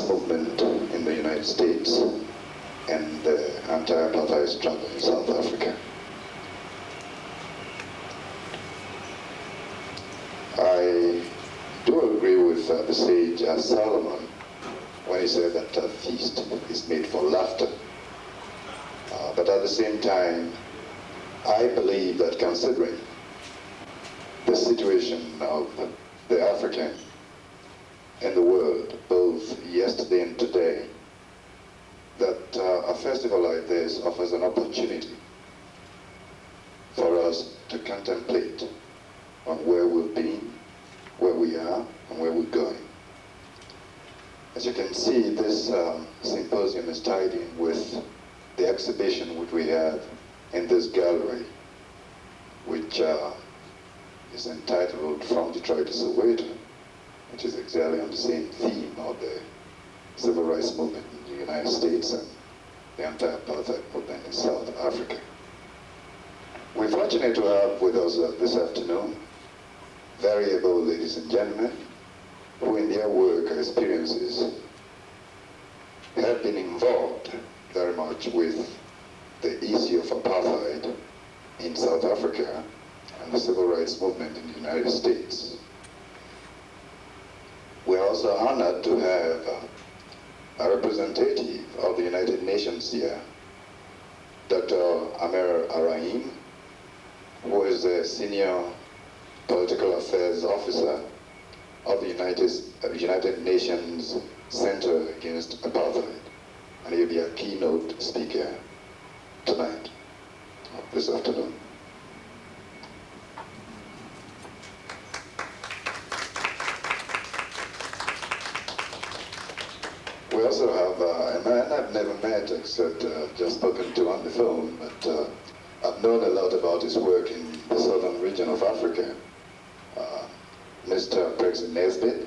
rights movement in the United States and the anti-apartheid struggle in South Africa. I do agree with the sage Solomon when he said that a feast is made for laughter. But at the same time, I believe that considering the situation of the African in the world, both yesterday and today, that a festival like this offers an opportunity for us to contemplate on where we've been, where we are, and where we're going. As you can see, this symposium is tied in with the exhibition which we have in this gallery, which is entitled From Detroit to Soweto, which is exactly on the same theme of the civil rights movement in the United States and the anti-apartheid movement in South Africa. We're fortunate to have with us this afternoon very able ladies and gentlemen who in their work or experiences have been involved very much with the issue of apartheid in South Africa and the civil rights movement in the United States. We're also honored to have a representative of the United Nations here, Dr. Amer Araim, who is the Senior Political Affairs Officer of the United Nations Center Against Apartheid. And he'll be a keynote speaker tonight, this afternoon. We also have a man I've never met except just spoken to on the phone, but I've known a lot about his work in the southern region of Africa. Mr. Prexy Nesbitt,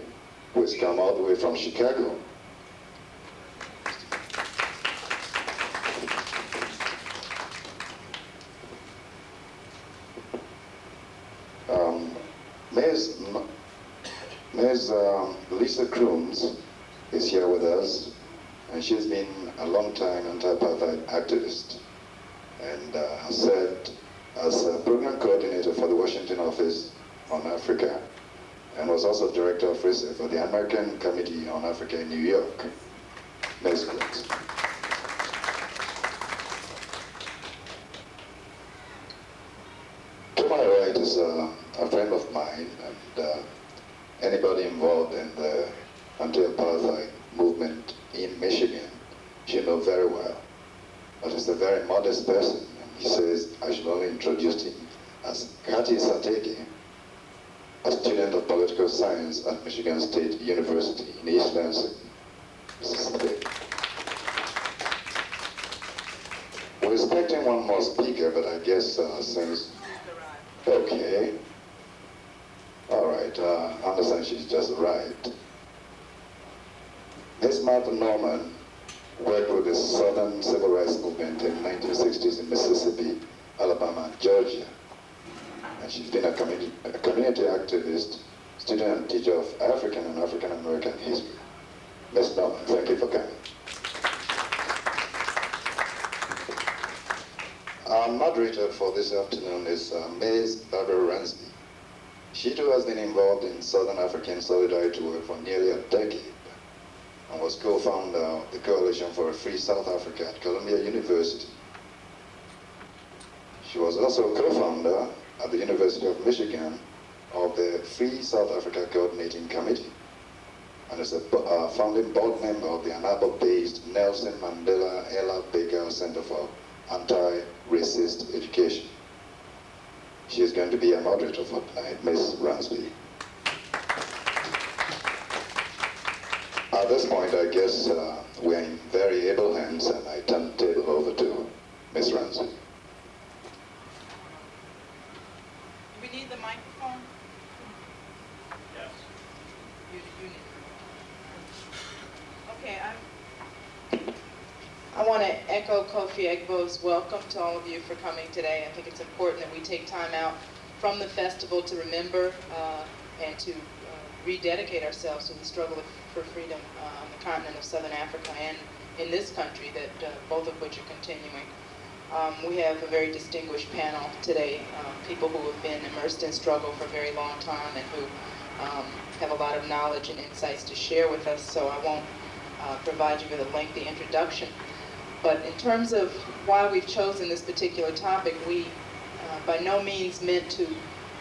who has come all the way from Chicago. Ms. Lisa Crumes is here with us, and she's been a long-time anti-apartheid activist, and has served as a program coordinator for the Washington office on Africa, and was also director of research for the American Committee on Africa in New York. Ms. Crumes. To my right is a friend of mine, and anybody involved in the anti-apartheid movement in Michigan should know very well. But he's a very modest person, and he says I should only introduce him as Kati Satege, a student of political science at Michigan State University in East Lansing, Mississippi. We're expecting one more speaker, but I guess since... Okay. All right, I understand she's just arrived. Ms. Martha Norman worked with the Southern Civil Rights Movement in the 1960s in Mississippi, Alabama, and Georgia. And she's been a community activist, student and teacher of African and African American history. Ms. Norman, thank you for coming. Our moderator for this afternoon is Ms. Barbara Ransby. She too has been involved in Southern African solidarity work for nearly a decade and was co-founder of the Coalition for a Free South Africa at Columbia University. She was also co-founder at the University of Michigan of the Free South Africa Coordinating Committee and is a founding board member of the Ann Arbor-based Nelson Mandela Ella Baker Center for Anti-Racist Education. She is going to be a moderator for tonight, Ms. Ransby. At this point, I guess we're in very able hands, and I turn the table over to Ms. Ransby. Do we need the microphone? Yes. You need. Okay, I want to echo Kofi Egbo's welcome to all of you for coming today. I think it's important that we take time out from the festival to remember and to rededicate ourselves to the struggle for freedom on the continent of Southern Africa and in this country, that both of which are continuing. We have a very distinguished panel today, people who have been immersed in struggle for a very long time and who have a lot of knowledge and insights to share with us, so I won't provide you with a lengthy introduction. But in terms of why we've chosen this particular topic, we by no means meant to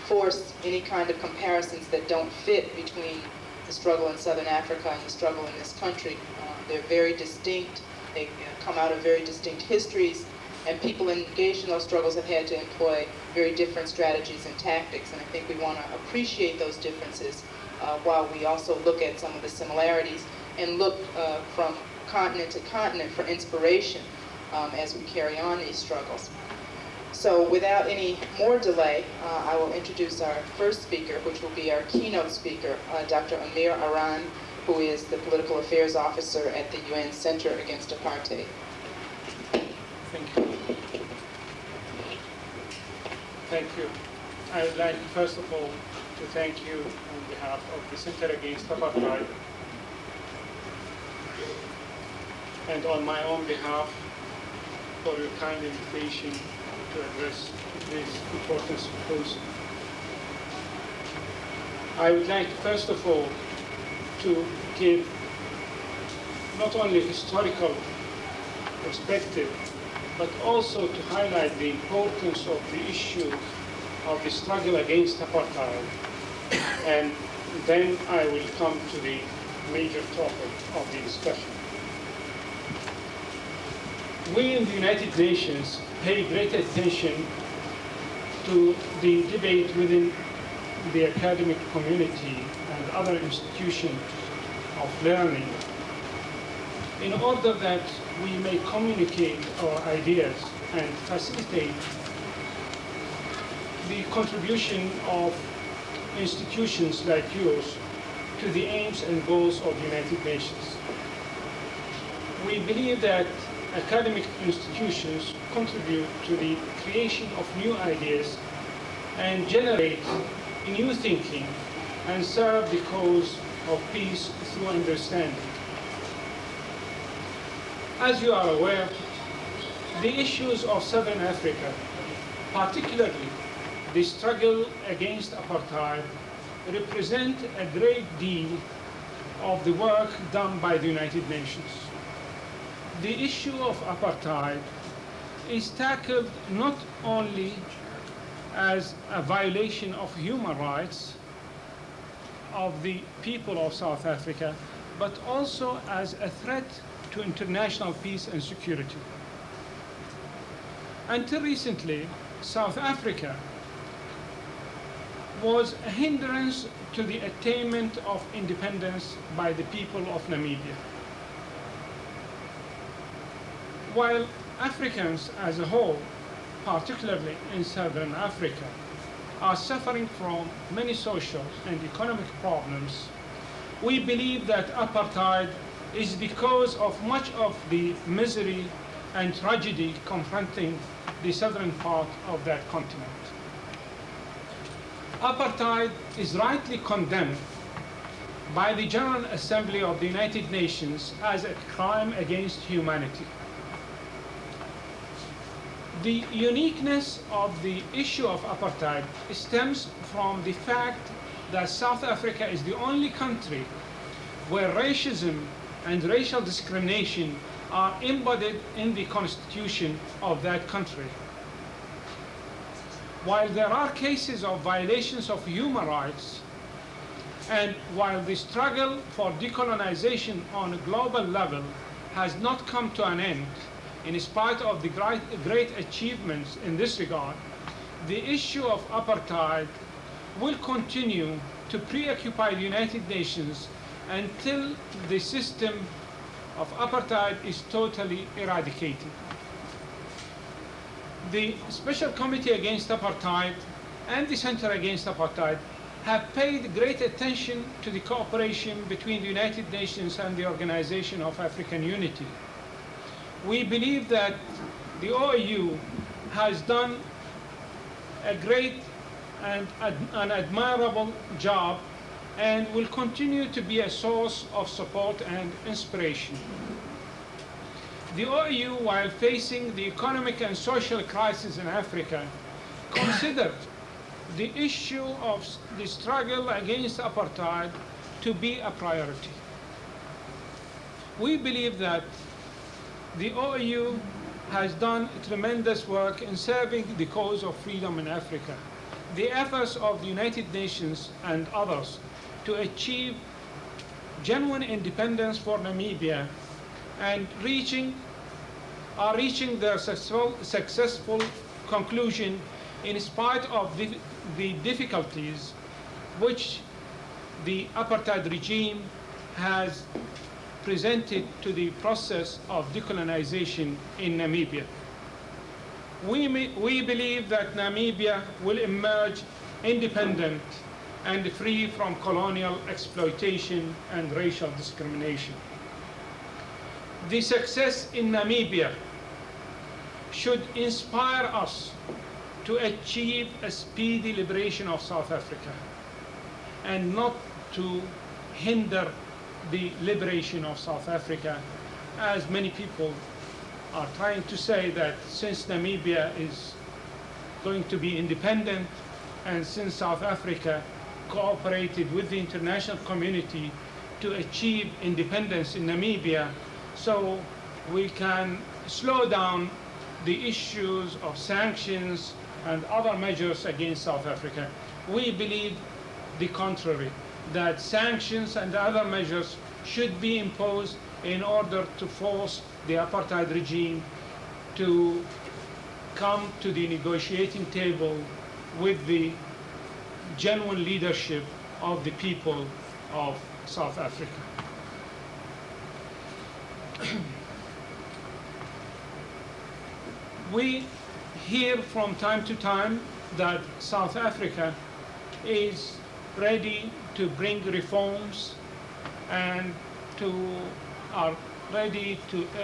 force any kind of comparisons that don't fit between the struggle in Southern Africa and the struggle in this country. They're very distinct, they come out of very distinct histories, and people engaged in those struggles have had to employ very different strategies and tactics, and I think we want to appreciate those differences while we also look at some of the similarities and look from continent to continent for inspiration as we carry on these struggles. So without any more delay, I will introduce our first speaker, which will be our keynote speaker, Dr. Amer Araim, who is the Political Affairs Officer at the UN Center Against Apartheid. Thank you. Thank you. I would like, first of all, to thank you on behalf of the Center Against Apartheid and on my own behalf for your kind invitation to address this important symposium. I would like, first of all, to give not only historical perspective, but also to highlight the importance of the issue of the struggle against apartheid. And then I will come to the major topic of the discussion. We in the United Nations pay great attention to the debate within the academic community and other institutions of learning in order that we may communicate our ideas and facilitate the contribution of institutions like yours to the aims and goals of the United Nations. We believe that academic institutions contribute to the creation of new ideas and generate new thinking and serve the cause of peace through understanding. As you are aware, the issues of Southern Africa, particularly the struggle against apartheid, represent a great deal of the work done by the United Nations. The issue of apartheid is tackled not only as a violation of human rights of the people of South Africa, but also as a threat to international peace and security. Until recently, South Africa was a hindrance to the attainment of independence by the people of Namibia. While Africans as a whole, particularly in Southern Africa, are suffering from many social and economic problems, we believe that apartheid is the cause of much of the misery and tragedy confronting the southern part of that continent. Apartheid is rightly condemned by the General Assembly of the United Nations as a crime against humanity. The uniqueness of the issue of apartheid stems from the fact that South Africa is the only country where racism and racial discrimination are embodied in the constitution of that country. While there are cases of violations of human rights, and while the struggle for decolonization on a global level has not come to an end, in spite of the great achievements in this regard, the issue of apartheid will continue to preoccupy the United Nations until the system of apartheid is totally eradicated. The Special Committee Against Apartheid and the Center Against Apartheid have paid great attention to the cooperation between the United Nations and the Organization of African Unity. We believe that the OAU has done a great and an admirable job and will continue to be a source of support and inspiration. The OAU, while facing the economic and social crisis in Africa, considered the issue of the struggle against apartheid to be a priority. We believe that the OAU has done tremendous work in serving the cause of freedom in Africa. The efforts of the United Nations and others to achieve genuine independence for Namibia and are reaching their successful conclusion in spite of the difficulties which the apartheid regime has presented to the process of decolonization in Namibia. We believe that Namibia will emerge independent and free from colonial exploitation and racial discrimination. The success in Namibia should inspire us to achieve a speedy liberation of South Africa and not to hinder the liberation of South Africa, as many people are trying to say that since Namibia is going to be independent and since South Africa cooperated with the international community to achieve independence in Namibia, so we can slow down the issues of sanctions and other measures against South Africa. We believe the contrary, that sanctions and other measures should be imposed in order to force the apartheid regime to come to the negotiating table with the genuine leadership of the people of South Africa. We hear from time to time that South Africa is ready to bring reforms and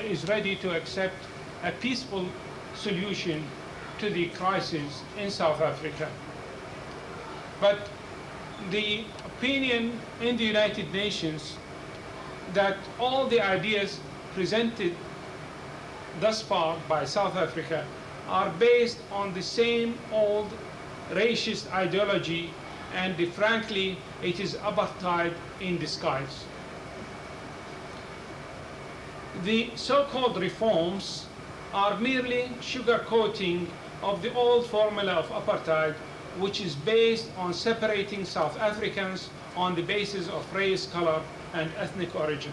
is ready to accept a peaceful solution to the crisis in South Africa. But the opinion in the United Nations that all the ideas presented thus far by South Africa are based on the same old racist ideology, and frankly, it is apartheid in disguise. The so-called reforms are merely sugarcoating of the old formula of apartheid, which is based on separating South Africans on the basis of race, color, and ethnic origin.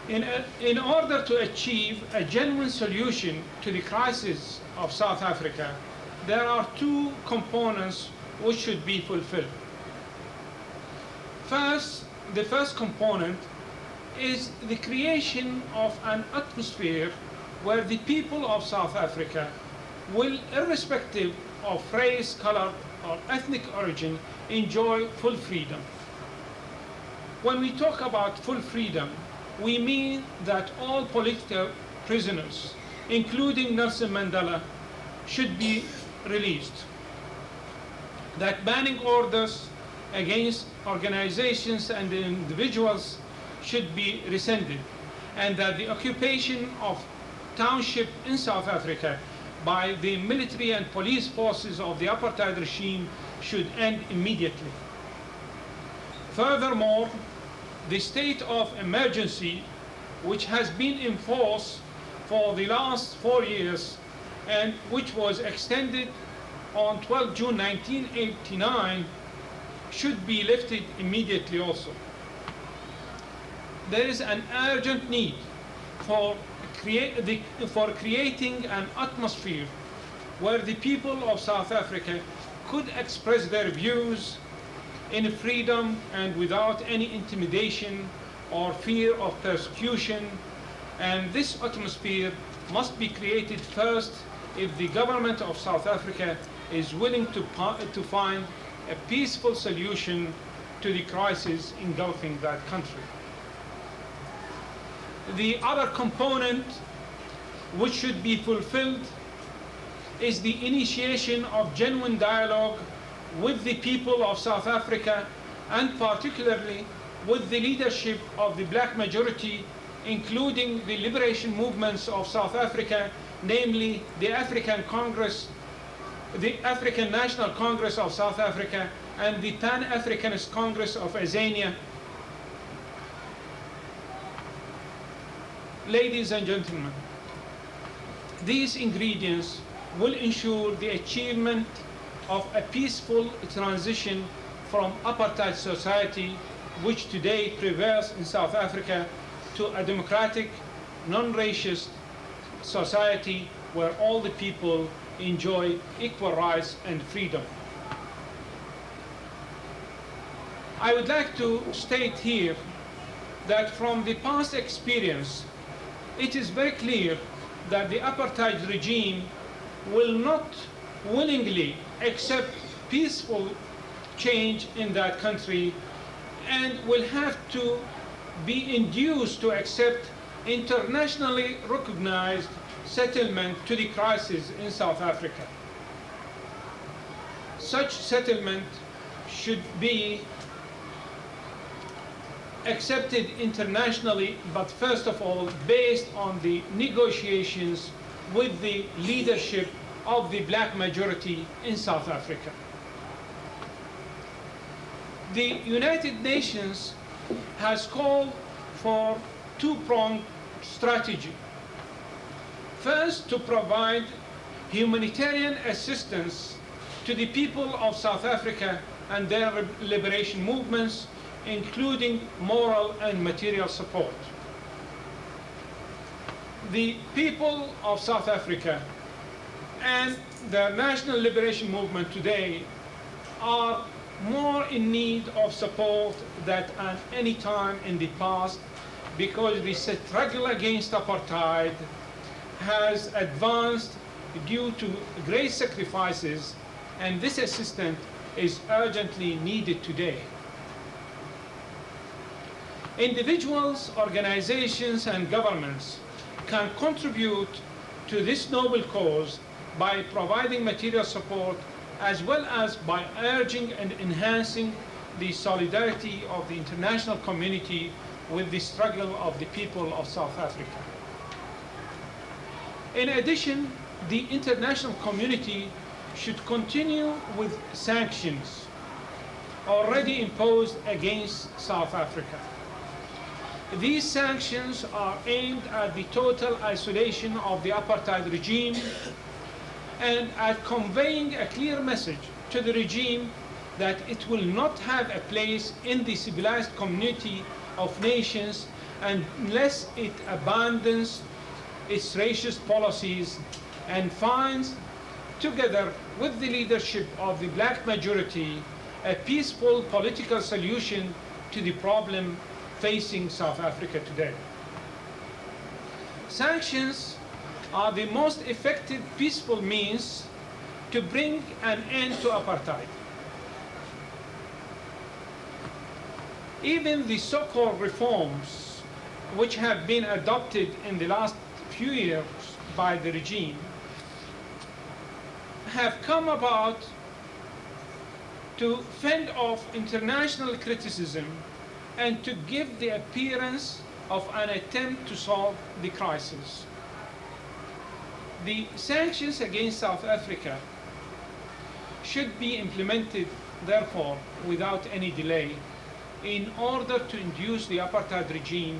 In order to achieve a genuine solution to the crisis of South Africa, there are two components which should be fulfilled. First, the first component is the creation of an atmosphere where the people of South Africa will, irrespective of race, color, or ethnic origin, enjoy full freedom. When we talk about full freedom, we mean that all political prisoners, including Nelson Mandela, should be released. That banning orders against organizations and individuals should be rescinded, and that the occupation of township in South Africa by the military and police forces of the apartheid regime should end immediately. Furthermore, the state of emergency, which has been in force for the last 4 years and which was extended on 12 June 1989, should be lifted immediately also. There is an urgent need for creating an atmosphere where the people of South Africa could express their views in freedom and without any intimidation or fear of persecution. And this atmosphere must be created first if the government of South Africa is willing to find a peaceful solution to the crisis engulfing that country. The other component which should be fulfilled is the initiation of genuine dialogue with the people of South Africa, and particularly with the leadership of the black majority, including the liberation movements of South Africa, namely the African Congress, the African National Congress of South Africa, and the Pan-Africanist Congress of Azania. Ladies and gentlemen, these ingredients will ensure the achievement of a peaceful transition from apartheid society, which today prevails in South Africa, to a democratic, non-racist society where all the people enjoy equal rights and freedom. I would like to state here that from the past experience, it is very clear that the apartheid regime will not willingly accept peaceful change in that country and will have to be induced to accept internationally recognized settlement to the crisis in South Africa. Such settlement should be accepted internationally, but first of all based on the negotiations with the leadership of the black majority in South Africa. The United Nations has called for two-pronged strategy. First, to provide humanitarian assistance to the people of South Africa and their liberation movements, including moral and material support. The people of South Africa and the national liberation movement today are more in need of support than at any time in the past, because the struggle against apartheid has advanced due to great sacrifices, and this assistance is urgently needed today. Individuals, organizations, and governments can contribute to this noble cause by providing material support, as well as by urging and enhancing the solidarity of the international community with the struggle of the people of South Africa. In addition, the international community should continue with sanctions already imposed against South Africa. These sanctions are aimed at the total isolation of the apartheid regime and at conveying a clear message to the regime that it will not have a place in the civilized community of nations unless it abandons its racist policies and finds, together with the leadership of the black majority, a peaceful political solution to the problem facing South Africa today. Sanctions are the most effective peaceful means to bring an end to apartheid. Even the so-called reforms which have been adopted in the last few years by the regime have come about to fend off international criticism and to give the appearance of an attempt to solve the crisis. The sanctions against South Africa should be implemented, therefore, without any delay, in order to induce the apartheid regime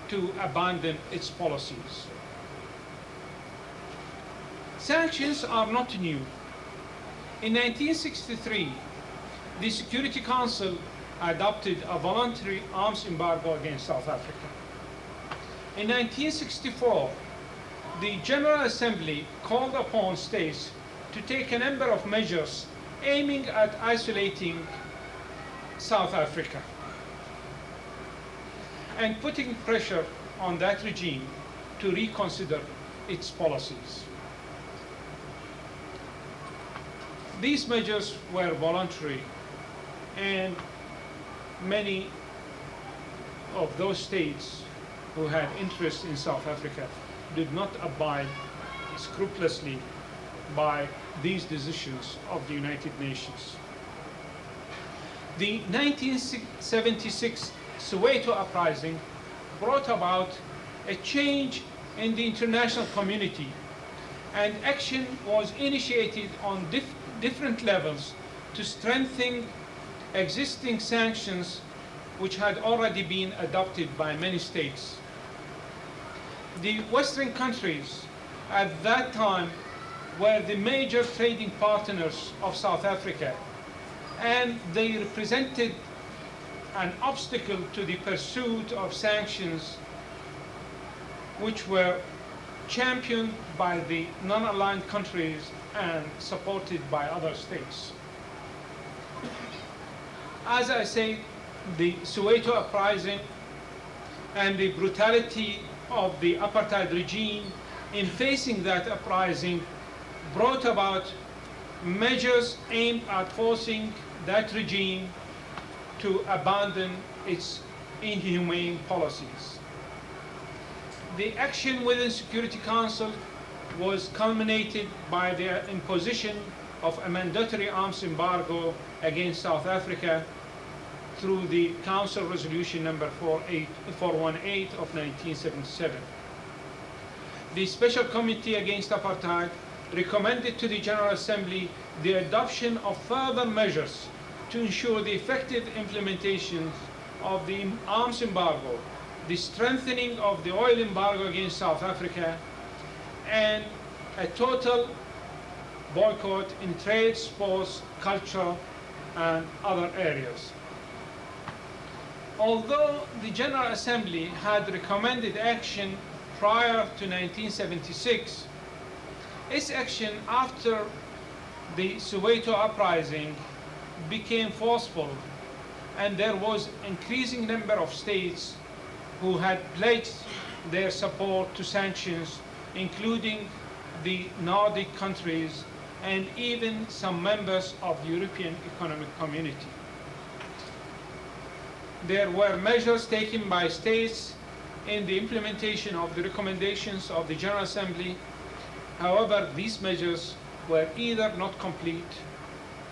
to abandon its policies. Sanctions are not new. In 1963, the Security Council adopted a voluntary arms embargo against South Africa. In 1964, the General Assembly called upon states to take a number of measures aiming at isolating South Africa and putting pressure on that regime to reconsider its policies. These measures were voluntary, and many of those states who had interest in South Africa did not abide scrupulously by these decisions of the United Nations. The 1976 Soweto uprising brought about a change in the international community, and action was initiated on different levels to strengthen existing sanctions which had already been adopted by many states. The Western countries at that time were the major trading partners of South Africa, and they represented an obstacle to the pursuit of sanctions which were championed by the non-aligned countries and supported by other states. As I say, the Soweto uprising and the brutality of the apartheid regime in facing that uprising brought about measures aimed at forcing that regime to abandon its inhumane policies. The action within Security Council was culminated by the imposition of a mandatory arms embargo against South Africa through the Council Resolution number 418 of 1977. The Special Committee Against Apartheid recommended to the General Assembly the adoption of further measures to ensure the effective implementation of the arms embargo, the strengthening of the oil embargo against South Africa, and a total boycott in trade, sports, culture, and other areas. Although the General Assembly had recommended action prior to 1976, its action after the Soweto uprising became forceful, and there was increasing number of states who had pledged their support to sanctions, including the Nordic countries and even some members of the European Economic Community. There were measures taken by states in the implementation of the recommendations of the General Assembly. However, these measures were either not complete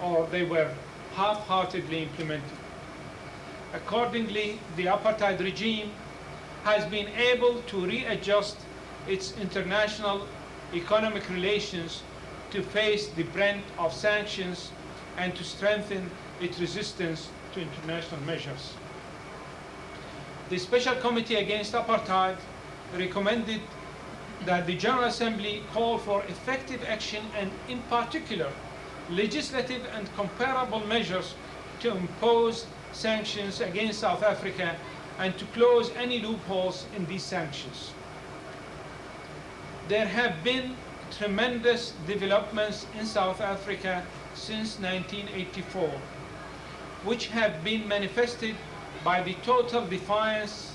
or they were half-heartedly implemented. Accordingly, the apartheid regime has been able to readjust its international economic relations to face the brunt of sanctions and to strengthen its resistance to international measures. The Special Committee Against Apartheid recommended that the General Assembly call for effective action and, in particular, legislative and comparable measures to impose sanctions against South Africa and to close any loopholes in these sanctions. There have been tremendous developments in South Africa since 1984, which have been manifested by the total defiance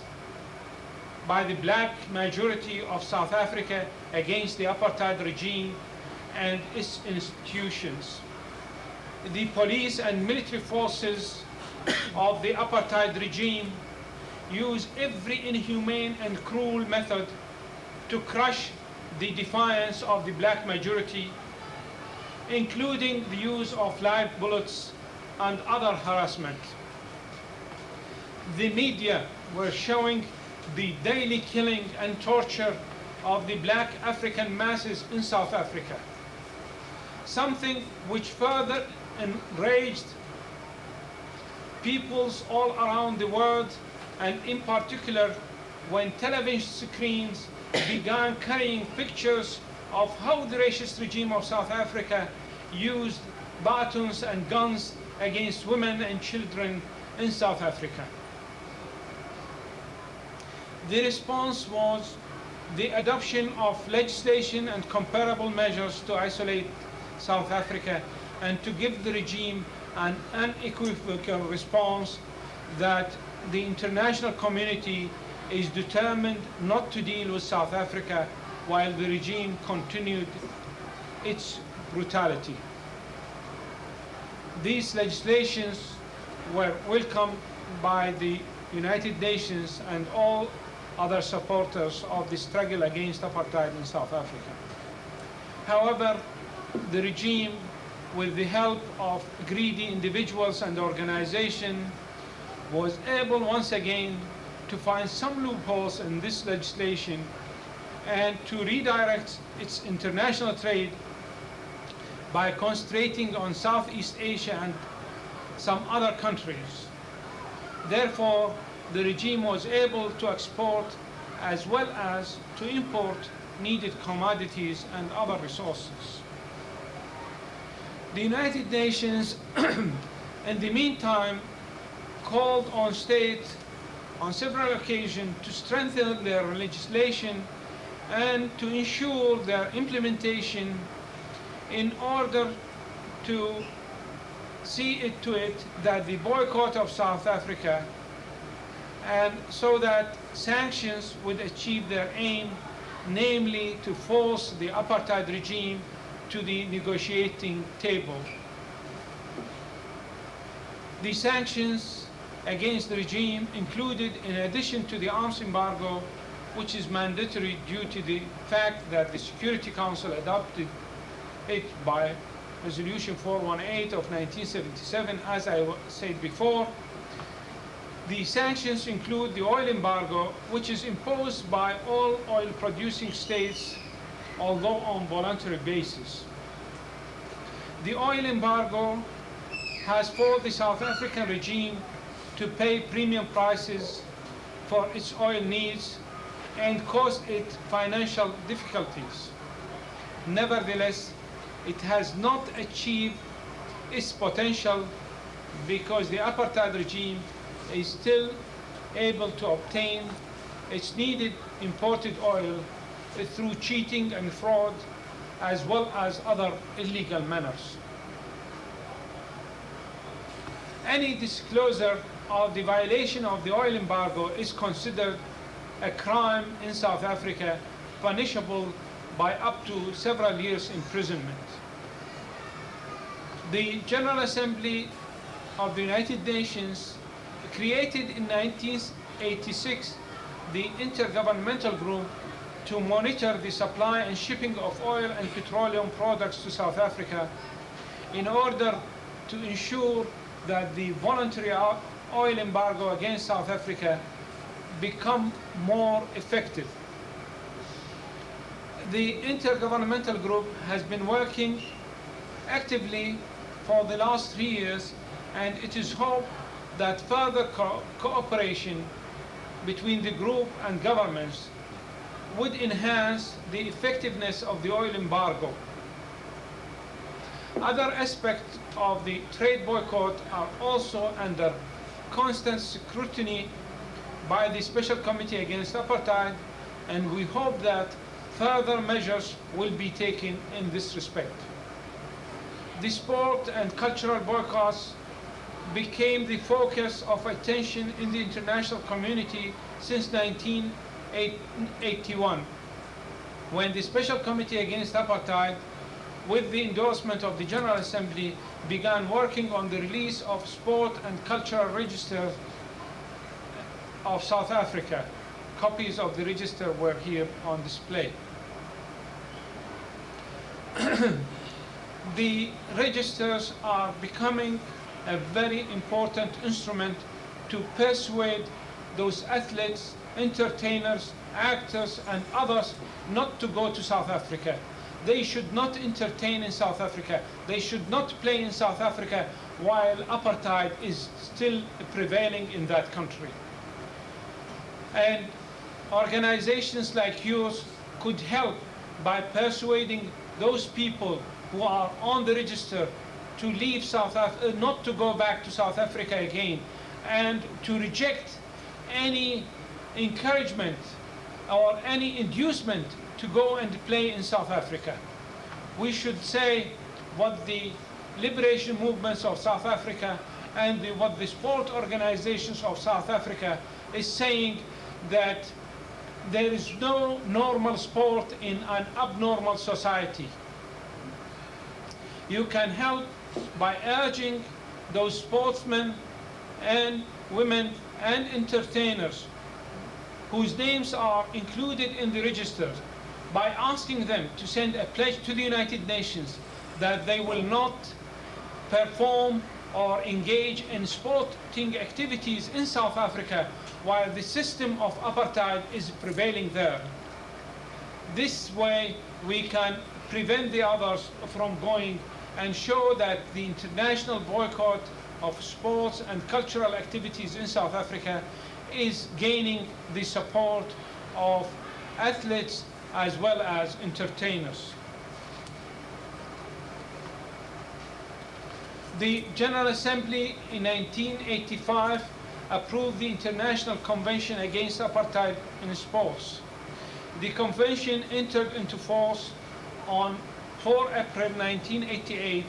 by the black majority of South Africa against the apartheid regime and its institutions. The police and military forces of the apartheid regime use every inhumane and cruel method to crush the defiance of the black majority, including the use of live bullets and other harassment. The media were showing the daily killing and torture of the black African masses in South Africa, something which further enraged peoples all around the world, and in particular when television screens began carrying pictures of how the racist regime of South Africa used batons and guns against women and children in South Africa. The response was the adoption of legislation and comparable measures to isolate South Africa and to give the regime an unequivocal response that the international community is determined not to deal with South Africa while the regime continued its brutality. These legislations were welcomed by the United Nations and all other supporters of the struggle against apartheid in South Africa. However, the regime, with the help of greedy individuals and organizations, was able once again to find some loopholes in this legislation and to redirect its international trade by concentrating on Southeast Asia and some other countries. Therefore, the regime was able to export as well as to import needed commodities and other resources. The United Nations, in the meantime, called on states on several occasions to strengthen their legislation and to ensure their implementation in order to see it to it that the boycott of South Africa, and so that sanctions would achieve their aim, namely to force the apartheid regime to the negotiating table. The sanctions against the regime included, in addition to the arms embargo, which is mandatory due to the fact that the Security Council adopted it by Resolution 418 of 1977, as I said before. The sanctions include the oil embargo, which is imposed by all oil-producing states, although on voluntary basis. The oil embargo has forced the South African regime to pay premium prices for its oil needs and caused it financial difficulties. Nevertheless, it has not achieved its potential because the apartheid regime is still able to obtain its needed imported oil through cheating and fraud, as well as other illegal manners. Any disclosure of the violation of the oil embargo is considered a crime in South Africa, punishable by up to several years imprisonment. The General Assembly of the United Nations created in 1986 the Intergovernmental Group to monitor the supply and shipping of oil and petroleum products to South Africa in order to ensure that the voluntary oil embargo against South Africa become more effective. The Intergovernmental Group has been working actively for the last 3 years, and it is hoped that further cooperation between the group and governments would enhance the effectiveness of the oil embargo. Other aspects of the trade boycott are also under constant scrutiny by the Special Committee Against Apartheid, and we hope that further measures will be taken in this respect. The sport and cultural boycotts became the focus of attention in the international community since 1981, when the Special Committee Against Apartheid, with the endorsement of the General Assembly, began working on the release of sport and cultural registers of South Africa. Copies of the register were here on display. The registers are becoming a very important instrument to persuade those athletes, entertainers, actors, and others not to go to South Africa. They should not entertain in South Africa. They should not play in South Africa while apartheid is still prevailing in that country. And organizations like yours could help by persuading those people who are on the register to leave South Africa, not to go back to South Africa again, and to reject any encouragement or any inducement to go and play in South Africa. We should say what the liberation movements of South Africa and what the sport organizations of South Africa is saying, that there is no normal sport in an abnormal society. You can help by urging those sportsmen and women and entertainers whose names are included in the register, by asking them to send a pledge to the United Nations that they will not perform or engage in sporting activities in South Africa while the system of apartheid is prevailing there. This way we can prevent the others from going and show that the international boycott of sports and cultural activities in South Africa is gaining the support of athletes as well as entertainers. The General Assembly in 1985 approved the International Convention Against Apartheid in Sports. The convention entered into force on 4 April 1988,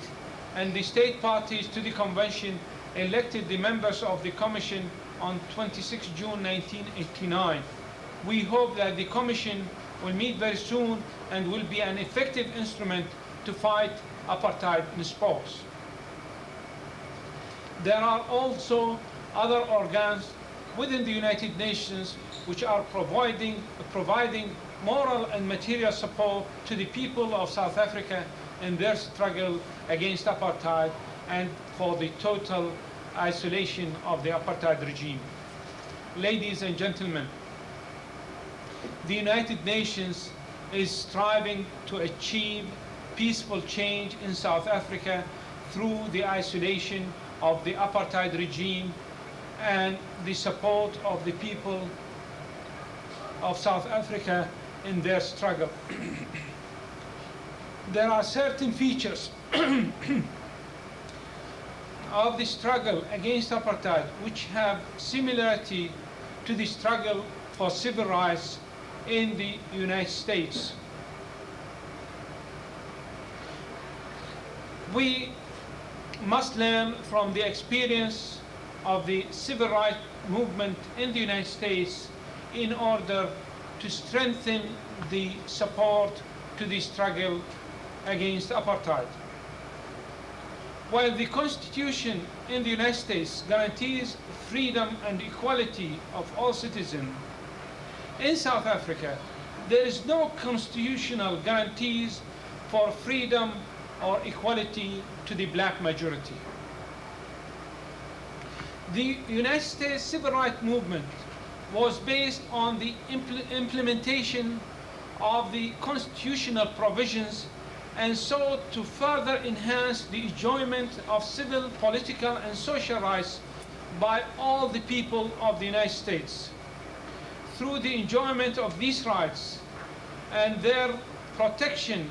and the state parties to the convention elected the members of the commission on 26 June 1989. We hope that the commission will meet very soon and will be an effective instrument to fight apartheid in sports. There are also other organs within the United Nations which are providing moral and material support to the people of South Africa in their struggle against apartheid and for the total isolation of the apartheid regime. Ladies and gentlemen, the United Nations is striving to achieve peaceful change in South Africa through the isolation of the apartheid regime and the support of the people of South Africa in their struggle. There are certain features of the struggle against apartheid which have similarity to the struggle for civil rights in the United States. We must learn from the experience of the civil rights movement in the United States in order to strengthen the support to the struggle against apartheid. While the Constitution in the United States guarantees freedom and equality of all citizens, in South Africa there is no constitutional guarantees for freedom or equality to the black majority. The United States civil rights movement was based on the implementation of the constitutional provisions and sought to further enhance the enjoyment of civil, political, and social rights by all the people of the United States. Through the enjoyment of these rights and their protection,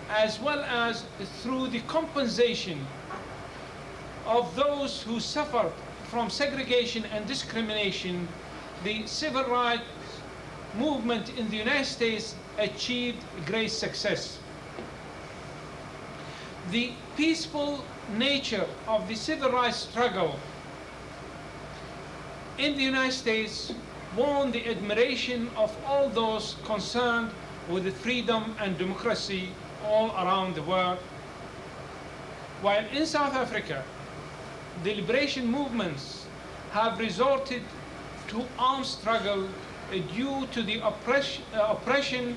as well as through the compensation of those who suffered from segregation and discrimination, the civil rights movement in the United States achieved great success. The peaceful nature of the civil rights struggle in the United States won the admiration of all those concerned with freedom and democracy all around the world. While in South Africa, the liberation movements have resorted to armed struggle due to the oppression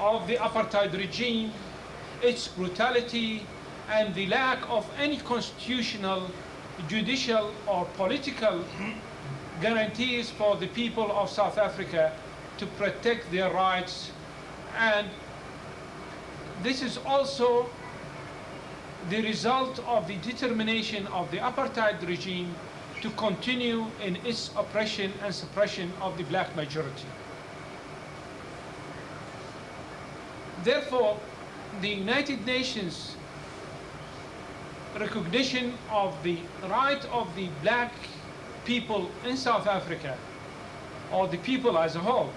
of the apartheid regime, its brutality, and the lack of any constitutional, judicial, or political guarantees for the people of South Africa to protect their rights. And this is also the result of the determination of the apartheid regime to continue in its oppression and suppression of the black majority. Therefore, the United Nations recognition of the right of the black people in South Africa, or the people as a whole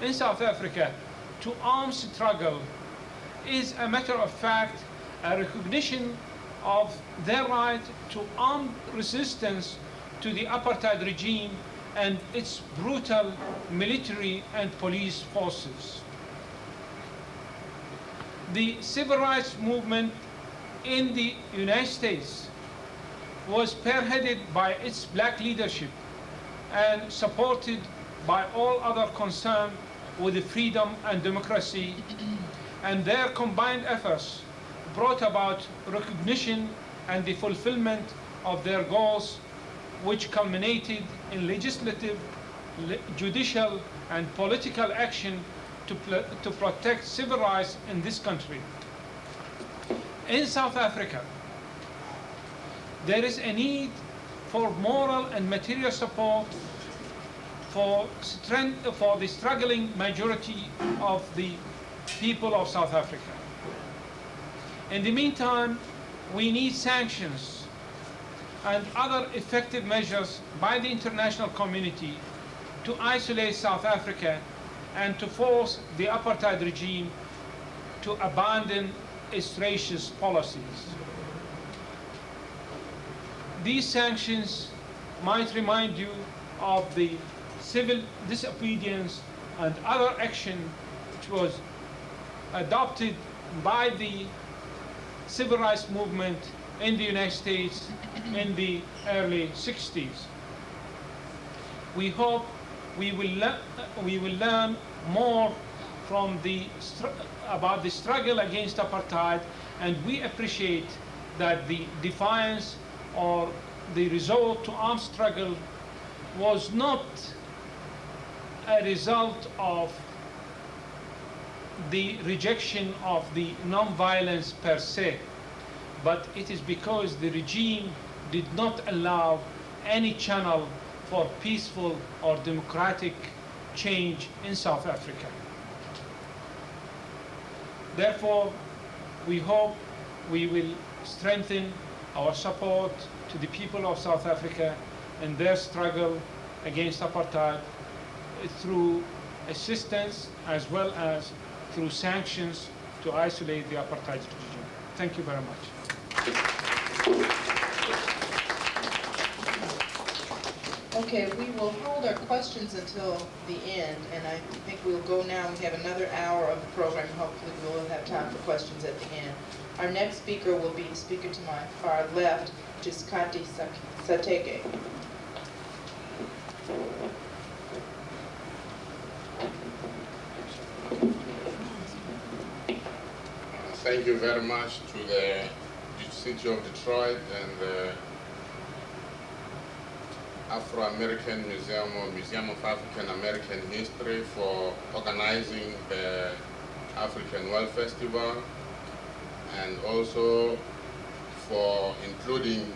in South Africa, to armed struggle is a matter of fact a recognition of their right to armed resistance to the apartheid regime and its brutal military and police forces. The civil rights movement in the United States was spearheaded by its black leadership and supported by all other concerned with freedom and democracy, and their combined efforts brought about recognition and the fulfillment of their goals, which culminated in legislative, judicial, and political action to protect civil rights in this country. In South Africa, there is a need for moral and material support for the struggling majority of the people of South Africa. In the meantime, we need sanctions and other effective measures by the international community to isolate South Africa and to force the apartheid regime to abandon its racist policies. These sanctions might remind you of the civil disobedience and other action which was adopted by the civil rights movement in the United States in the early 60s. We hope we will learn more from about the struggle against apartheid, and we appreciate that the defiance or the resort to armed struggle was not a result of the rejection of the non-violence per se, but it is because the regime did not allow any channel for peaceful or democratic change in South Africa. Therefore, we hope we will strengthen our support to the people of South Africa in their struggle against apartheid through assistance as well as through sanctions to isolate the apartheid regime. Thank you very much. Okay, we will hold our questions until the end, and I think we'll go now. We have another hour of the program, and hopefully we will have time for questions at the end. Our next speaker will be the speaker to my far left, which is Kati Satege. Thank you very much to the City of Detroit and the Afro-American Museum or Museum of African American History for organizing the African World Festival, and also for including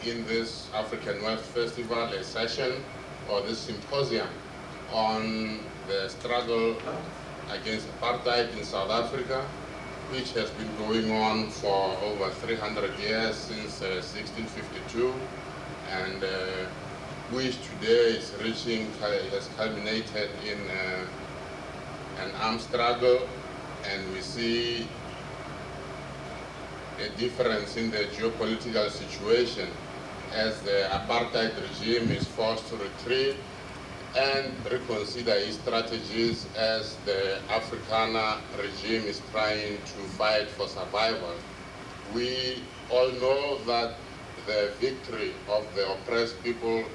in this African World Festival a session or this symposium on the struggle against apartheid in South Africa, which has been going on for over 300 years since 1652, and which today is has culminated in an armed struggle, and we see a difference in the geopolitical situation as the apartheid regime is forced to retreat and reconsider its strategies as the Afrikaner regime is trying to fight for survival. We all know that the victory of the oppressed people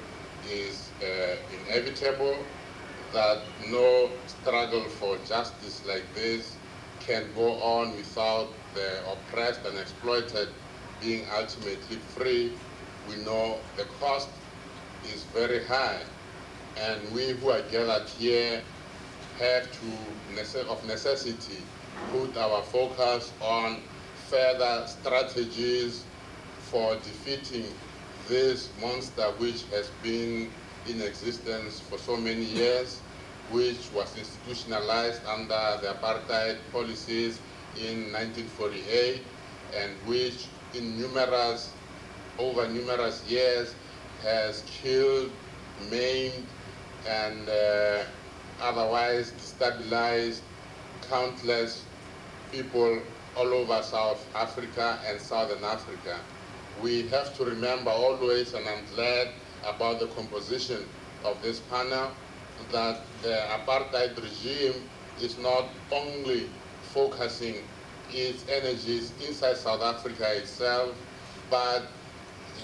is inevitable, that no struggle for justice like this can go on without the oppressed and exploited being ultimately free. We know the cost is very high, and we who are gathered here have to, of necessity, put our focus on further strategies for defeating this monster which has been in existence for so many years, which was institutionalized under the apartheid policies in 1948, and which in over numerous years has killed, maimed, and otherwise destabilized countless people all over South Africa and Southern Africa. We have to remember always, and I'm glad about the composition of this panel, that the apartheid regime is not only focusing its energies inside South Africa itself, but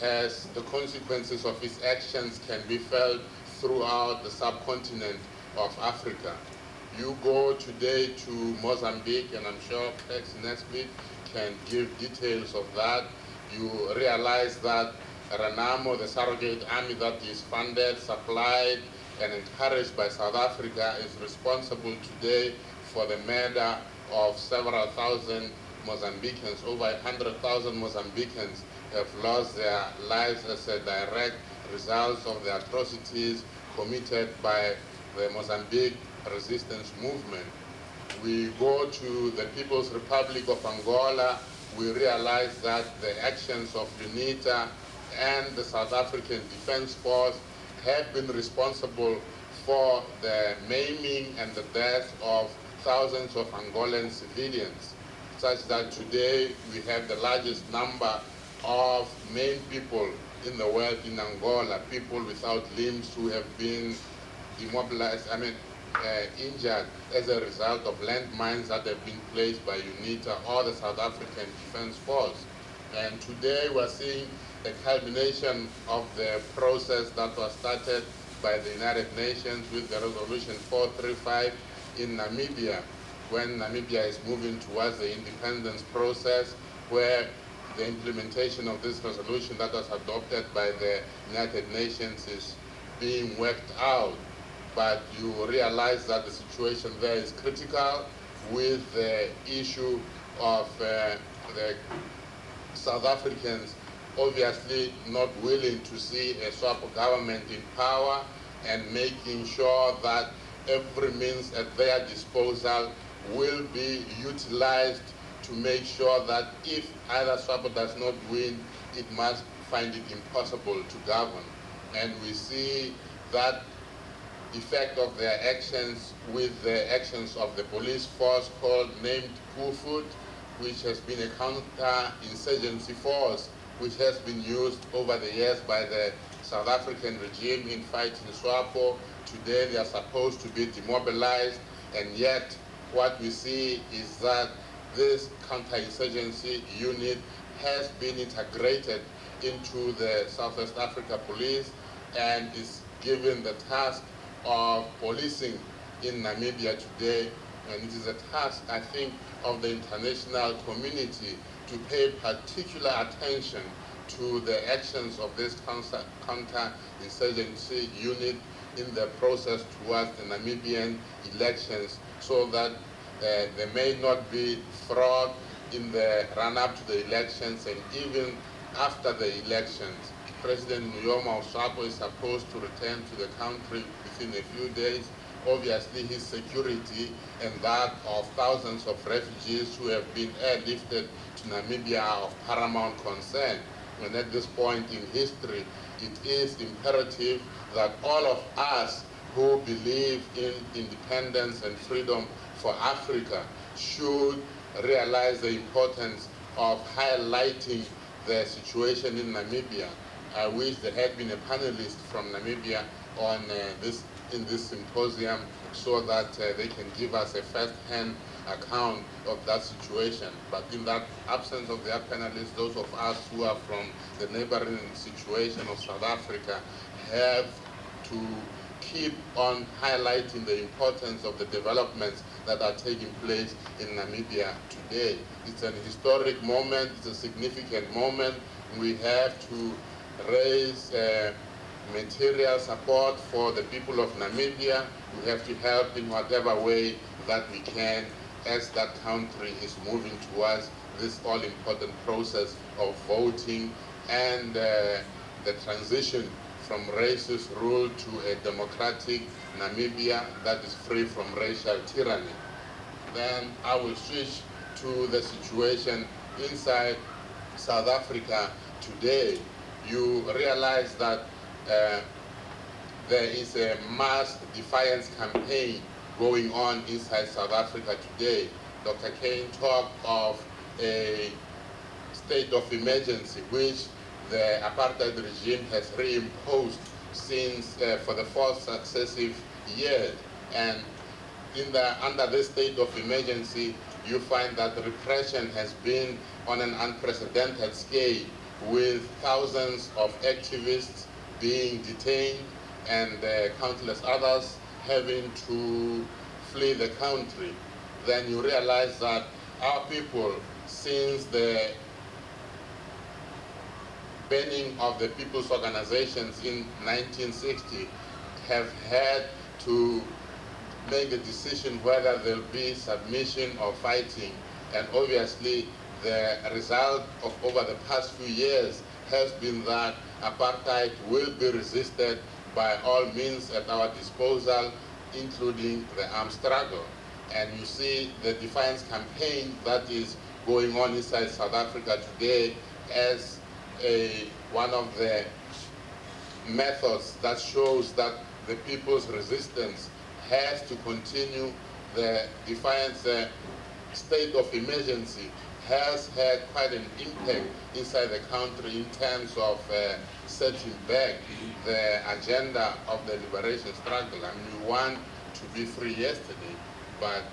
has the consequences of its actions can be felt throughout the subcontinent of Africa. You go today to Mozambique, and I'm sure Prexy Nesbitt can give details of that. You realize that Renamo, the surrogate army that is funded, supplied, and encouraged by South Africa, is responsible today for the murder of several thousand Mozambicans. Over 100,000 Mozambicans have lost their lives as a direct result of the atrocities committed by the Mozambique resistance movement. We go to the People's Republic of Angola, we realize that the actions of UNITA and the South African Defense Force have been responsible for the maiming and the death of thousands of Angolan civilians, such that today we have the largest number of maimed people in the world in Angola, people without limbs who have been immobilized, injured as a result of landmines that have been placed by UNITA or the South African Defense Force. And today we're seeing the culmination of the process that was started by the United Nations with the Resolution 435 in Namibia, when Namibia is moving towards the independence process, where the implementation of this resolution that was adopted by the United Nations is being worked out. But you realize that the situation there is critical, with the issue of the South Africans obviously not willing to see a SWAPO government in power, and making sure that every means at their disposal will be utilized to make sure that if either SWAPO does not win, it must find it impossible to govern. And we see that effect of their actions with the actions of the police force named Kufut, which has been a counter-insurgency force which has been used over the years by the South African regime in fighting SWAPO. Today they are supposed to be demobilized, and yet what we see is that this counter-insurgency unit has been integrated into the Southwest Africa Police and is given the task of policing in Namibia today. And it is a task, I think, of the international community to pay particular attention to the actions of this counter-insurgency unit in the process towards the Namibian elections, so that there may not be fraud in the run-up to the elections, and even after the elections. President Nyoma of SWAPO is supposed to return to the country within a few days. Obviously, his security and that of thousands of refugees who have been airlifted to Namibia are of paramount concern. And at this point in history, it is imperative that all of us who believe in independence and freedom for Africa should realize the importance of highlighting the situation in Namibia. I wish there had been a panelist from Namibia on in this symposium, so that they can give us a first-hand account of that situation. But in that absence of their panelists, those of us who are from the neighboring situation of South Africa have to keep on highlighting the importance of the developments that are taking place in Namibia today. It's an historic moment, it's a significant moment. We have to raise material support for the people of Namibia. We have to help in whatever way that we can, as that country is moving towards this all-important process of voting and the transition from racist rule to a democratic Namibia that is free from racial tyranny. Then I will switch to the situation inside South Africa today. You realize that there is a mass defiance campaign going on inside South Africa today. Dr. Kane talked of a state of emergency which the apartheid regime has reimposed since for the fourth successive year. And under this state of emergency, you find that repression has been on an unprecedented scale, with thousands of activists being detained and countless others having to flee the country. Then you realize that our people since the banning of the people's organizations in 1960, have had to make a decision whether there'll be submission or fighting. And obviously, the result of over the past few years has been that apartheid will be resisted by all means at our disposal, including the armed struggle. And you see the defiance campaign that is going on inside South Africa today as one of the methods that shows that the people's resistance has to continue. The defiance state of emergency has had quite an impact inside the country in terms of setting back the agenda of the liberation struggle. I mean, we want to be free yesterday, but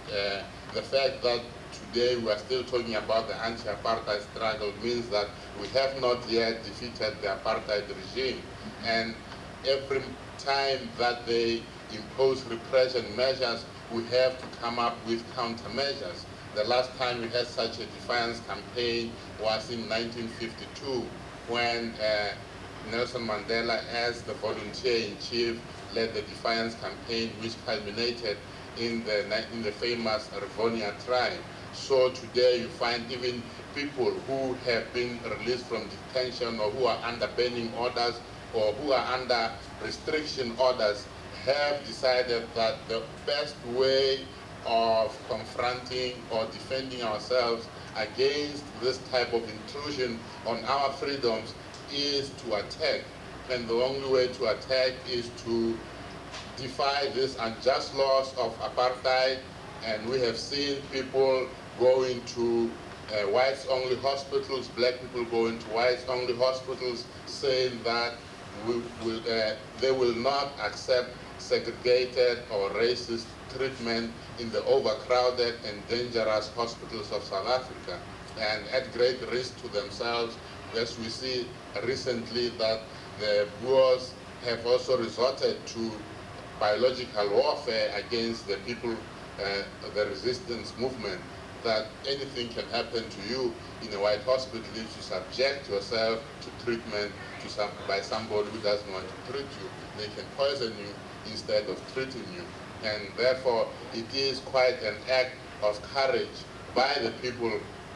the fact that today we are still talking about the anti-apartheid struggle means that we have not yet defeated the apartheid regime. And every time that they impose repression measures, we have to come up with countermeasures. The last time we had such a defiance campaign was in 1952, when Nelson Mandela, as the volunteer-in-chief, led the defiance campaign, which culminated in the famous Rivonia trial. So today you find even people who have been released from detention or who are under banning orders or who are under restriction orders have decided that the best way of confronting or defending ourselves against this type of intrusion on our freedoms is to attack. And the only way to attack is to defy this unjust laws of apartheid. And we have seen people going to whites-only hospitals, black people going to whites-only hospitals, saying that they will not accept segregated or racist treatment in the overcrowded and dangerous hospitals of South Africa, and at great risk to themselves, as we see recently that the Boers have also resorted to biological warfare against the people, the resistance movement, that anything can happen to you in a white hospital if you subject yourself to treatment by somebody who doesn't want to treat you. They can poison you instead of treating you. And therefore, it is quite an act of courage by the people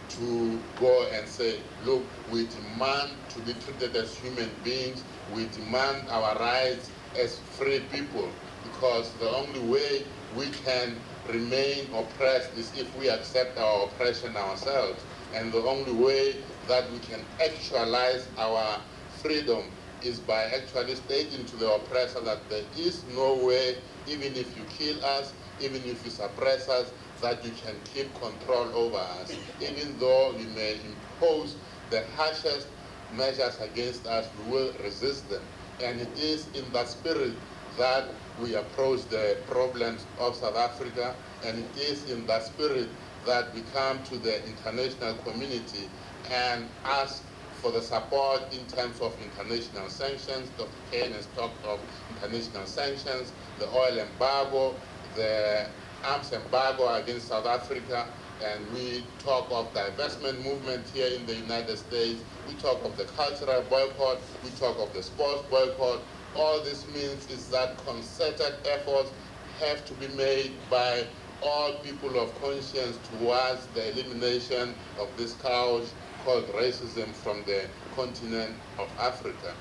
to go and say, look, we demand to be treated as human beings, we demand our rights as free people, because the only way we can remain oppressed is if we accept our oppression ourselves. And the only way that we can actualize our freedom is by actually stating to the oppressor that there is no way, even if you kill us, even if you suppress us, that you can keep control over us. Even though you may impose the harshest measures against us, we will resist them. And it is in that spirit that we approach the problems of South Africa, and it is in that spirit that we come to the international community and ask for the support in terms of international sanctions. Dr. Kane has talked of international sanctions, the oil embargo, the arms embargo against South Africa, and we talk of the divestment movement here in the United States, we talk of the cultural boycott, we talk of the sports boycott. All this means is that concerted efforts have to be made by all people of conscience towards the elimination of this scourge called racism from the continent of Africa.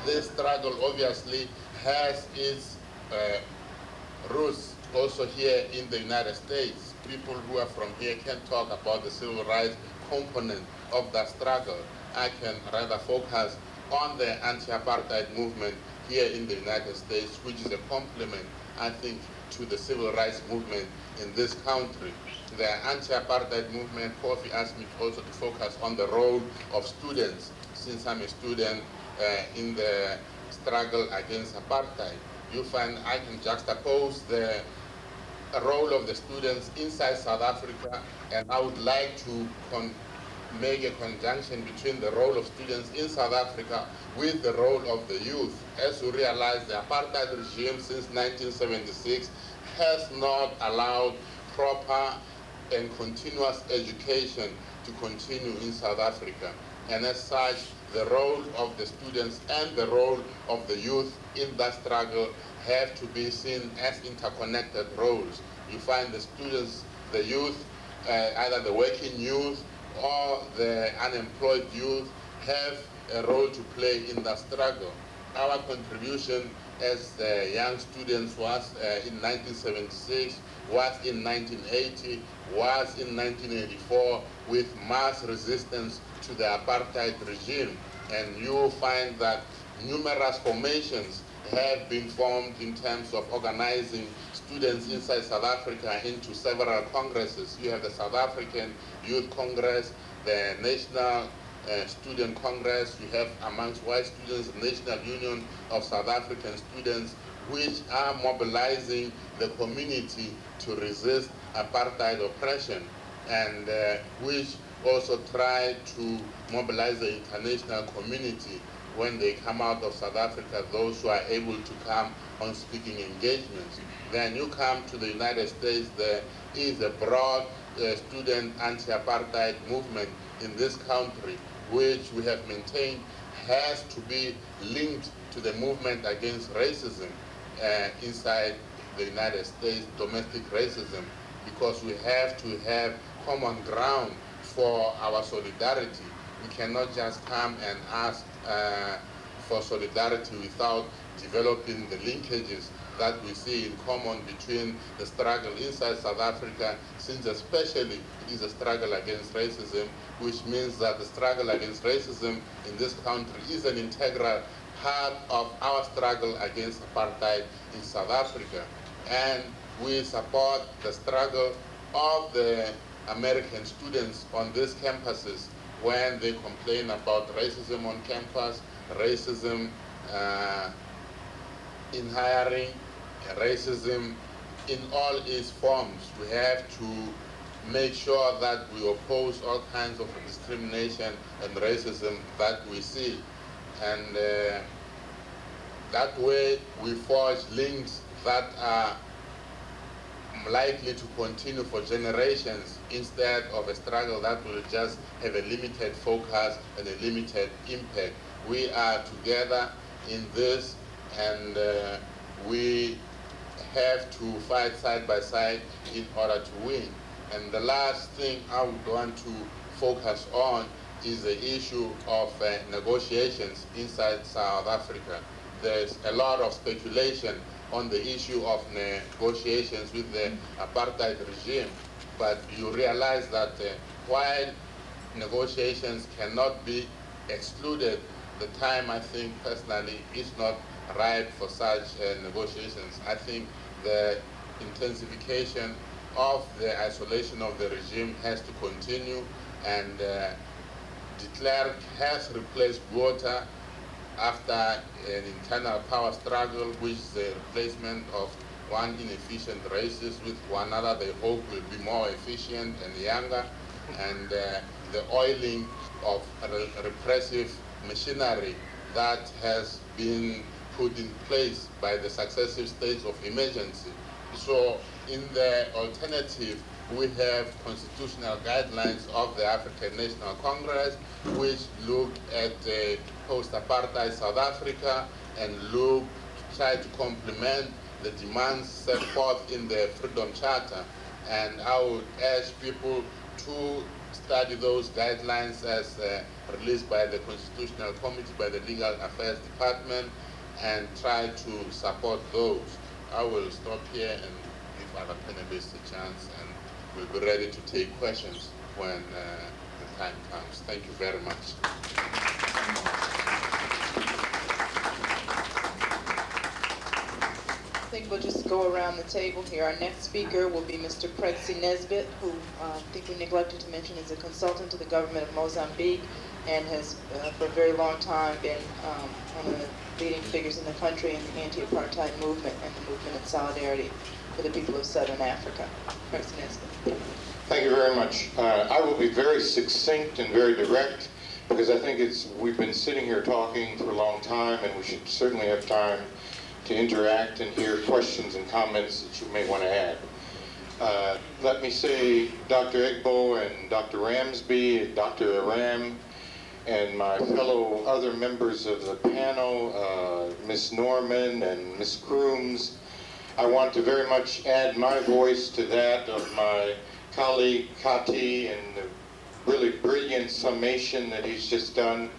This struggle obviously has its roots also here in the United States. People who are from here can talk about the civil rights component of that struggle. I can rather focus on the anti-apartheid movement here in the United States, which is a complement, I think, to the civil rights movement in this country. The anti-apartheid movement, Kofi asked me also to focus on the role of students, since I'm a student in the struggle against apartheid. You find I can juxtapose the role of the students inside South Africa, and I would like to make a conjunction between the role of students in South Africa with the role of the youth. As you realize, the apartheid regime since 1976 has not allowed proper and continuous education to continue in South Africa. And as such, the role of the students and the role of the youth in that struggle have to be seen as interconnected roles. You find the students, the youth, either the working youth or the unemployed youth, have a role to play in the struggle. Our contribution as young students was in 1976, was in 1980, was in 1984, with mass resistance to the apartheid regime. And you will find that numerous formations have been formed in terms of organizing students inside South Africa into several congresses. You have the South African Youth Congress, the National Student Congress, you have amongst white students the National Union of South African Students, which are mobilizing the community to resist apartheid oppression, and which also try to mobilize the international community when they come out of South Africa, those who are able to come on speaking engagements. Then you come to the United States, there is a broad student anti-apartheid movement in this country, which we have maintained has to be linked to the movement against racism inside the United States, domestic racism, because we have to have common ground for our solidarity. We cannot just come and ask for solidarity without developing the linkages that we see in common between the struggle inside South Africa, since especially it is a struggle against racism, which means that the struggle against racism in this country is an integral part of our struggle against apartheid in South Africa. And we support the struggle of the American students on these campuses when they complain about racism on campus, racism in hiring, racism in all its forms. We have to make sure that we oppose all kinds of discrimination and racism that we see. And that way we forge links that are likely to continue for generations, instead of a struggle that will just have a limited focus and a limited impact. We are together in this, and we have to fight side by side in order to win. And the last thing I would want to focus on is the issue of negotiations inside South Africa. There's a lot of speculation on the issue of negotiations with the apartheid regime, but you realize that while negotiations cannot be excluded, the time, I think personally, is not ripe for such negotiations. I think the intensification of the isolation of the regime has to continue, and de Klerk has replaced Botha after an internal power struggle, which is the replacement of one inefficient racist with one other they hope will be more efficient and younger, and the oiling of repressive machinery that has been put in place by the successive states of emergency. So in the alternative, we have constitutional guidelines of the African National Congress, which look at post-apartheid South Africa and try to complement the demands set forth in the Freedom Charter. And I would urge people to study those guidelines as released by the Constitutional Committee, by the Legal Affairs Department, and try to support those. I will stop here and give other panelists a chance, and we'll be ready to take questions when the time comes. Thank you very much. I think we'll just go around the table here. Our next speaker will be Mr. Prexy Nesbitt, who I think we neglected to mention is a consultant to the government of Mozambique and has for a very long time been one of the leading figures in the country in the anti-apartheid movement and the movement in solidarity for the people of Southern Africa. Prexy Nesbitt. Thank you very much. I will be very succinct and very direct, because I think we've been sitting here talking for a long time, and we should certainly have time to interact and hear questions and comments that you may want to add. Let me say Dr. Egbo and Dr. Ransby, Dr. Araim, and my fellow other members of the panel, Ms. Norman and Ms. Crumes. I want to very much add my voice to that of my colleague Kati and the really brilliant summation that he's just done.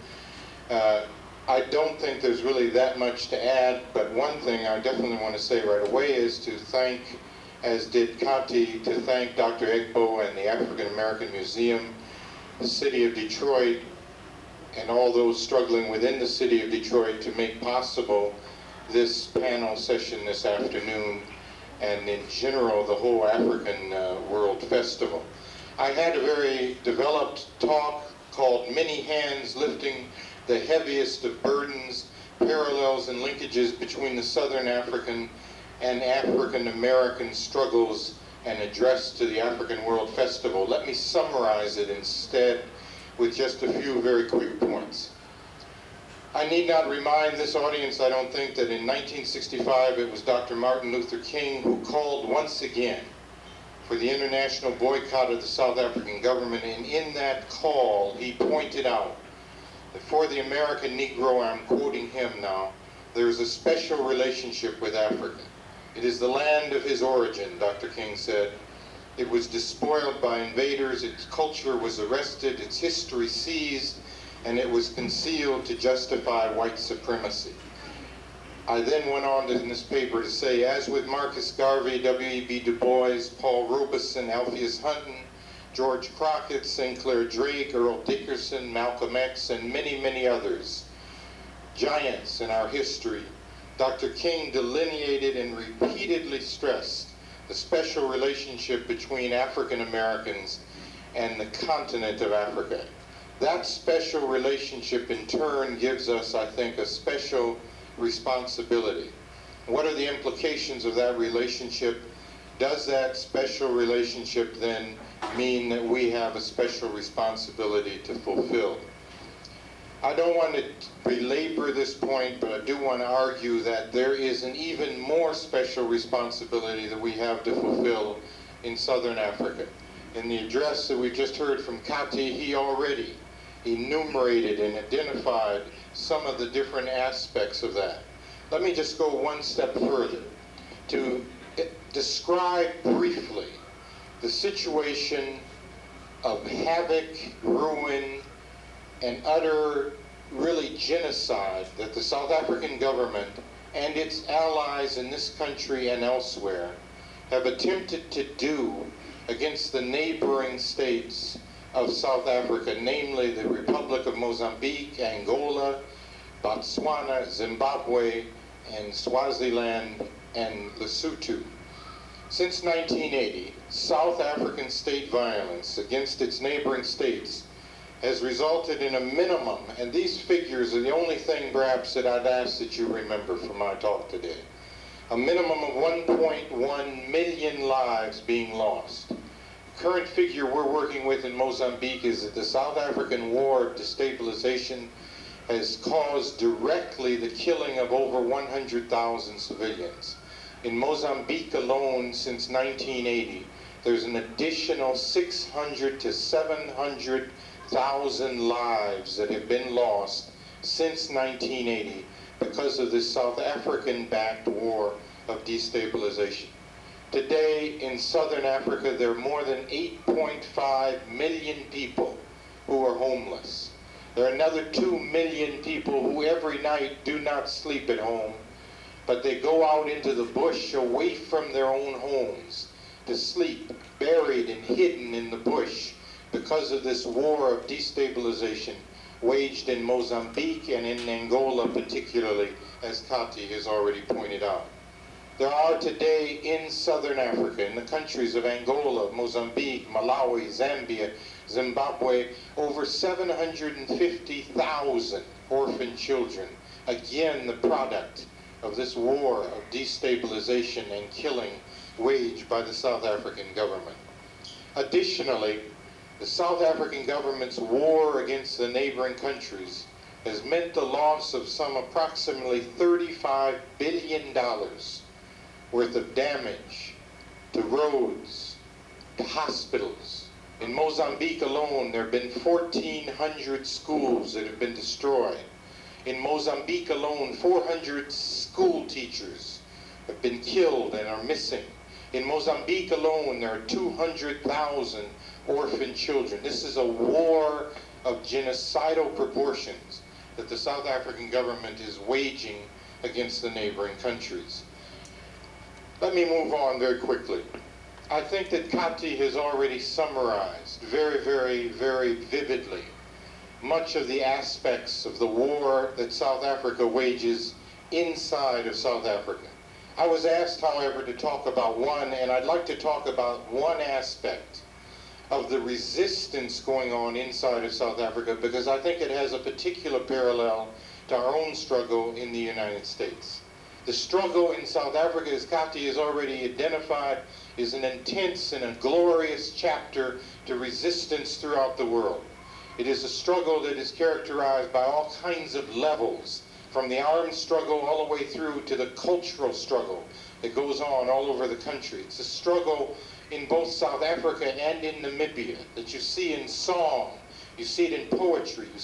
I don't think there's really that much to add, but one thing I definitely want to say right away is to thank, as did Kati, to thank Dr. Egbo and the African American Museum, the City of Detroit, and all those struggling within the City of Detroit to make possible this panel session this afternoon, and in general the whole African World Festival. I had a very developed talk called Many Hands Lifting the Heaviest of Burdens, Parallels and Linkages Between the Southern African and African American Struggles, and addressed to the African World Festival. Let me summarize it instead with just a few very quick points. I need not remind this audience, I don't think, that in 1965 it was Dr. Martin Luther King who called once again for the international boycott of the South African government, and in that call he pointed out that for the American Negro, I'm quoting him now, there is a special relationship with Africa. It is the land of his origin, Dr. King said. It was despoiled by invaders, its culture was arrested, its history seized, and it was concealed to justify white supremacy. I then went on in this paper to say, as with Marcus Garvey, W.E.B. Du Bois, Paul Robeson, Alpheus Hunton, George Crockett, Sinclair Drake, Earl Dickerson, Malcolm X, and many, many others, giants in our history, Dr. King delineated and repeatedly stressed the special relationship between African Americans and the continent of Africa. That special relationship in turn gives us, I think, a special responsibility. What are the implications of that relationship? Does that special relationship then mean that we have a special responsibility to fulfill? I don't want to belabor this point, but I do want to argue that there is an even more special responsibility that we have to fulfill in Southern Africa. In the address that we just heard from Kati, he already enumerated and identified some of the different aspects of that. Let me just go one step further to describe briefly the situation of havoc, ruin, and utter, really, genocide that the South African government and its allies in this country and elsewhere have attempted to do against the neighboring states of South Africa, namely the Republic of Mozambique, Angola, Botswana, Zimbabwe, and Swaziland, and Lesotho. Since 1980, South African state violence against its neighboring states has resulted in a minimum, and these figures are the only thing perhaps that I'd ask that you remember from my talk today, a minimum of 1.1 million lives being lost. The current figure we're working with in Mozambique is that the South African War of Destabilization has caused directly the killing of over 100,000 civilians. In Mozambique alone, since 1980, there's an additional 600 to 700,000 lives that have been lost since 1980 because of this South African-backed war of destabilization. Today in Southern Africa, there are more than 8.5 million people who are homeless. There are another 2 million people who every night do not sleep at home, but they go out into the bush away from their own homes to sleep, buried and hidden in the bush because of this war of destabilization waged in Mozambique and in Angola particularly, as Kati has already pointed out. There are today in Southern Africa, in the countries of Angola, Mozambique, Malawi, Zambia, Zimbabwe, over 750,000 orphan children, again the product of this war of destabilization and killing waged by the South African government. Additionally, the South African government's war against the neighboring countries has meant the loss of some approximately $35 billion worth of damage to roads, to hospitals. In Mozambique alone, there have been 1,400 schools that have been destroyed. In Mozambique alone, 400 school teachers have been killed and are missing. In Mozambique alone, there are 200,000 orphan children. This is a war of genocidal proportions that the South African government is waging against the neighboring countries. Let me move on very quickly. I think that Kati has already summarized very, very, very vividly much of the aspects of the war that South Africa wages inside of South Africa. I was asked, however, to talk about one, and I'd like to talk about one aspect of the resistance going on inside of South Africa, because I think it has a particular parallel to our own struggle in the United States. The struggle in South Africa, as Kati has already identified, is an intense and a glorious chapter to resistance throughout the world. It is a struggle that is characterized by all kinds of levels, from the armed struggle all the way through to the cultural struggle that goes on all over the country. It's a struggle in both South Africa and in Namibia that you see in song, you see it in poetry, you